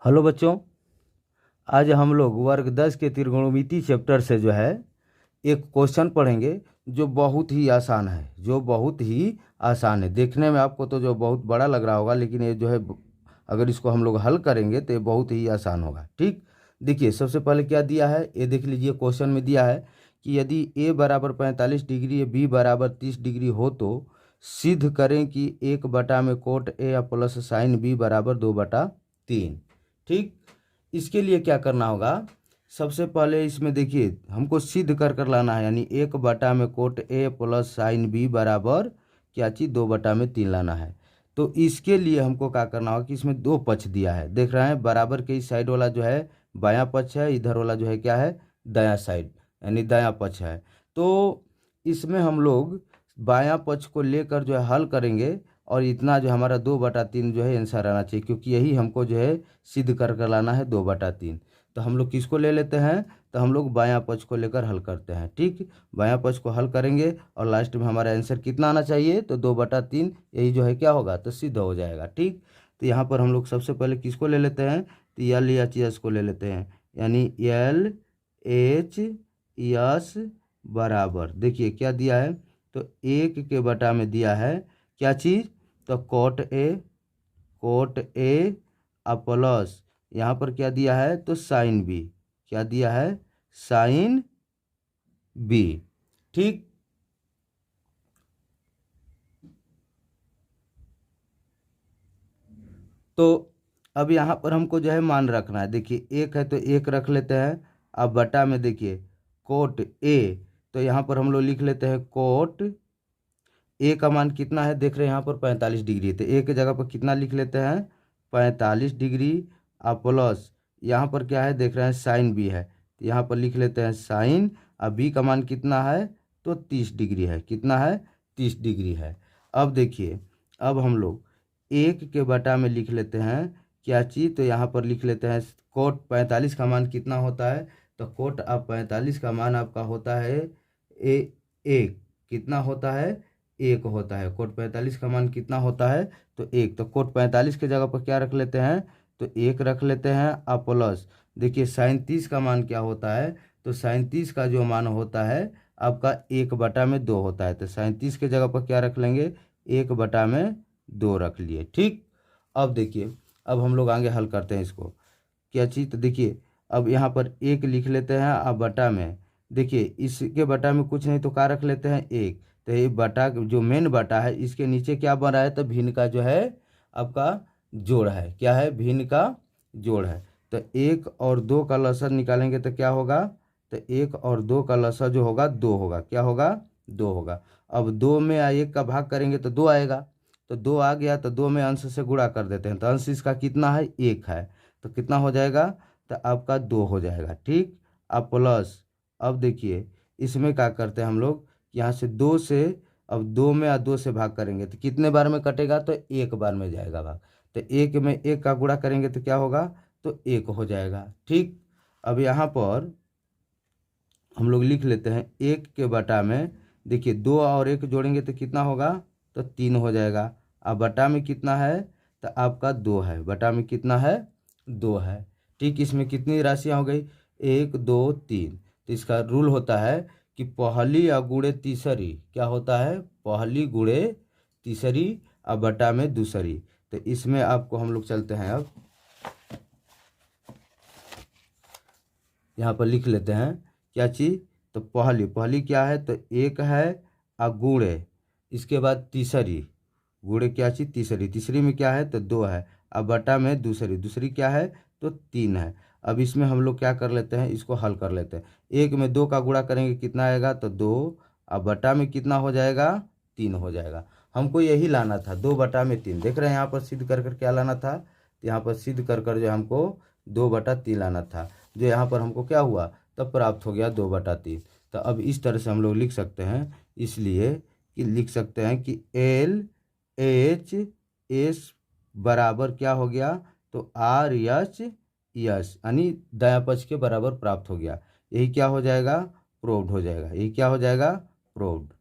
Hello बच्चों, आज हम लोग वर्ग 10 के त्रिकोणमिति चैप्टर से जो है एक क्वेश्चन पढ़ेंगे जो बहुत ही आसान है। देखने में आपको तो जो बहुत बड़ा लग रहा होगा, लेकिन ये जो है अगर इसको हम लोग हल करेंगे तो ये बहुत ही आसान होगा। ठीक, देखिए सबसे पहले क्या दिया है, ये देख लीजिए। क्वेश्चन में दिया है कि यदि a बराबर 45 डिग्री b बराबर 30 डिग्री हो तो सिद्ध करें कि 1/में cot a plus sine b बराबर 2/3। ठीक, इसके लिए क्या करना होगा, सबसे पहले इसमें देखिए हमको सिद्ध कर लाना है, यानी 1/में cot A plus sine B बराबर क्या चीज़ 2/3 लाना है। तो इसके लिए हमको क्या करना होगा कि इसमें दो पक्ष दिया है, देख रहे हैं, बराबर के इस साइड वाला जो है बायां पक्ष है, इधर वाला जो है क्या है दायां साइड यानी दायां पक्ष है। तो इसमें हम लोग बायां पक्ष को लेकर जो है हल करेंगे और इतना जो हमारा 2/3 जो है आंसर आना चाहिए, क्योंकि यही हमको जो है सिद्ध कर लाना है 2/3। तो हम लोग किसको ले लेते हैं, तो हम लोग बायां पक्ष को लेकर हल करते हैं। ठीक, बायां पक्ष को हल करेंगे और लास्ट में हमारा आंसर कितना आना चाहिए, तो 2/3 यही जो है क्या होगा, तो सिद्ध हो जाएगा। ठीक, तो यहाँ पर हम लोग सबसे पहले किसको ले लेते हैं, तो LHS को ले लेते हैं, यानी LHS बराबर देखिए क्या दिया है, तो 1 में दिया है क्या चीज़, तो कोट ए प्लस यहाँ पर क्या दिया है, तो साइन बी, क्या दिया है, साइन बी। ठीक, तो अब यहाँ पर हमको जो है मान रखना है। देखिए 1 है तो 1 रख लेते हैं। अब बटा में देखिए कोट ए, तो यहाँ पर हम लोग लिख लेते हैं कोट ए का मान कितना है, देख रहे हैं यहाँ पर 45 डिग्री, तो ए की जगह पर कितना लिख लेते हैं, 45 डिग्री। अब प्लस यहाँ पर क्या है, देख रहे हैं साइन बी है, तो यहाँ पर लिख लेते हैं साइन। अब बी का मान कितना है, तो 30 डिग्री है, कितना है, 30 डिग्री है। अब देखिए अब हम लोग 1 में लिख लेते हैं क्या चीज़, तो यहाँ पर लिख लेते हैं कोट 45 का मान कितना होता है, तो कोट अब 45 का मान आपका होता है एक, कितना होता है, 1 होता है। कोट 45 का मान कितना होता है, तो 1। तो कोट 45 के जगह पर क्या रख लेते हैं, तो 1 रख लेते हैं। अब प्लस देखिए साइन 30 का मान क्या होता है, तो साइन 30 का जो मान होता है आपका 1/2 होता है, तो साइन 30 के जगह पर क्या रख लेंगे, 1/2 रख लिए। ठीक, अब देखिए अब हम लोग आगे हल करते हैं इसको क्या चीज़, तो देखिए अब यहाँ पर 1 लिख लेते हैं। अब बटा में देखिए इसके बटा में कुछ नहीं तो क्या रख लेते हैं 1, तो ये बटा जो मेन बटा है इसके नीचे क्या बन रहा है, तो भिन्न का जो है आपका जोड़ है, क्या है, भिन्न का जोड़ है। तो 1 और 2 का लसाअ निकालेंगे तो क्या होगा, तो 1 और 2 का लसाअ जो होगा 2 होगा, क्या होगा, 2 होगा। अब 2 में 1 का भाग करेंगे तो 2 आएगा, तो 2 आ गया, तो 2 में अंश से गुणा कर देते हैं, तो अंश इसका कितना है, 1 है, तो कितना हो जाएगा, तो आपका 2 हो जाएगा। ठीक, अब प्लस अब देखिए इसमें क्या करते हैं हम लोग, यहाँ से 2 से अब 2 में 2 से भाग करेंगे तो कितने बार में कटेगा, तो 1 बार में जाएगा भाग, तो 1 में 1 का गुणा करेंगे तो क्या होगा, तो 1 हो जाएगा। ठीक, अब यहाँ पर हम लोग लिख लेते हैं 1 में देखिए 2 और 1 जोड़ेंगे तो कितना होगा, तो 3 हो जाएगा। अब बटा में कितना है, तो आपका 2 है, बटा में कितना है, 2 है। ठीक, इसमें कितनी राशियाँ हो गई, 1 2 3। तो इसका रूल होता है कि पहली और गुणे तीसरी, क्या होता है, पहली गुणे तीसरी और बटा में दूसरी। तो इसमें आपको हम लोग चलते हैं, अब यहाँ पर लिख लेते हैं क्या चीज़, तो पहली क्या है, तो 1 है और गुणे इसके बाद तीसरी, गुणे क्या चीज़, तीसरी में क्या है, तो 2 है। अब बटा में दूसरी क्या है, तो 3 है। अब इसमें हम लोग क्या कर लेते हैं, इसको हल कर लेते हैं। 1 में 2 का गुणा करेंगे कितना आएगा, तो 2। अब बटा में कितना हो जाएगा, 3 हो जाएगा। हमको यही लाना था, 2/3। देख रहे हैं यहाँ पर सिद्ध कर क्या लाना था, तो यहाँ पर सिद्ध कर जो हमको 2/3 लाना था, जो यहाँ पर हमको क्या हुआ, तब प्राप्त हो गया 2/3। तो अब इस तरह से हम लोग लिख सकते हैं, इसलिए कि लिख सकते हैं कि LHS बराबर क्या हो गया, तो RHS यानी दायां पक्ष के बराबर प्राप्त हो गया। यही क्या हो जाएगा, प्रूव्ड हो जाएगा, यही क्या हो जाएगा, प्रूव्ड।